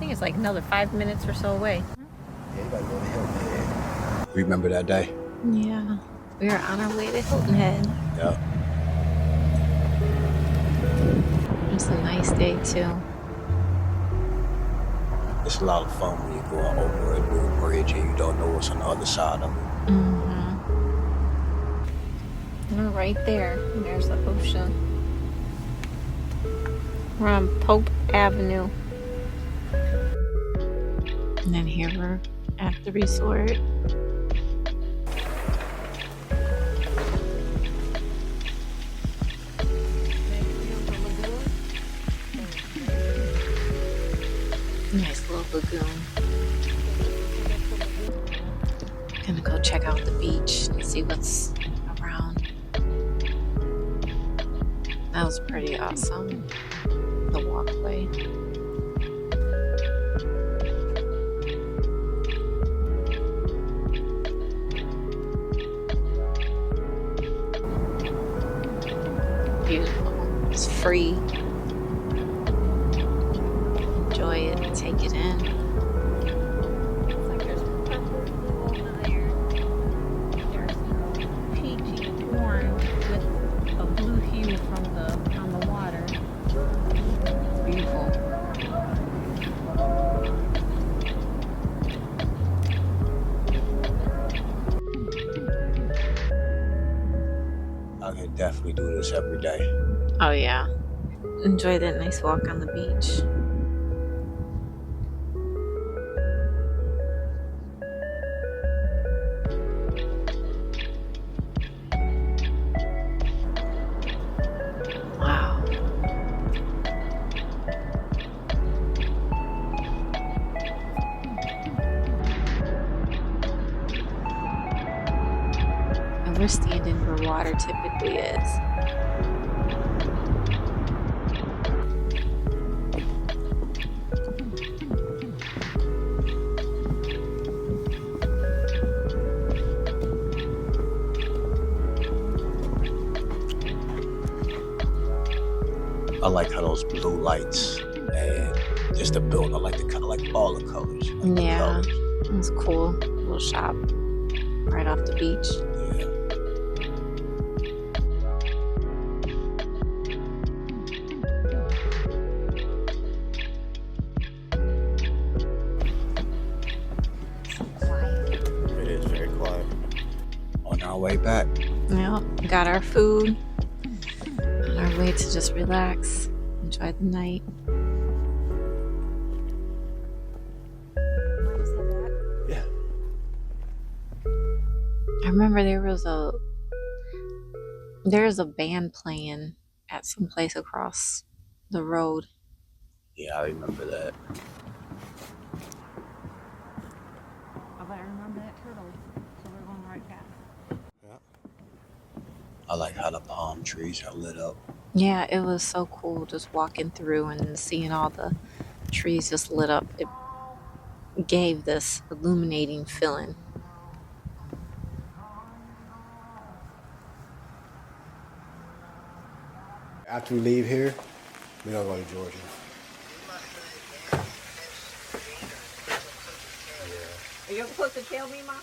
think it's like another 5 minutes or so away. Yeah, you gotta go to Hilton Head. Remember that day? Yeah, we were on our way to Hilton Head. Yeah. It's a nice day too. It's a lot of fun when you're going over a new bridge and you don't know what's on the other side of it. We're right there. And there's the ocean. We're on Pope Avenue. And then here we're at the resort. Nice little lagoon. Gonna go check out the beach and see what's around. That was pretty awesome. The walkway. Beautiful. It's free. Enjoy it. Take it in. It's like there's purple blue over there. There's peachy orange with a blue hue from on the water. Beautiful. I can definitely do this every day. Oh yeah. Enjoy that nice walk on the beach. Wow. And we're standing where water typically is. I like how those blue lights and just the building. I like the kind of like all the colors. Like the Yeah, colors. it was cool. Little shop right off the beach. Yeah. It is very quiet. On our way back. Yep, got our food. On our way to just relax, enjoy the night. Yeah. I remember there's a band playing at some place across the road. Yeah, I remember that. I remember that turtle, so we're going right back. Yeah. I like how the palm trees are lit up. Yeah, it was so cool just walking through and seeing all the trees just lit up. It gave this illuminating feeling. After we leave here, we're gonna go to Georgia. Are you supposed to tell me, Ma?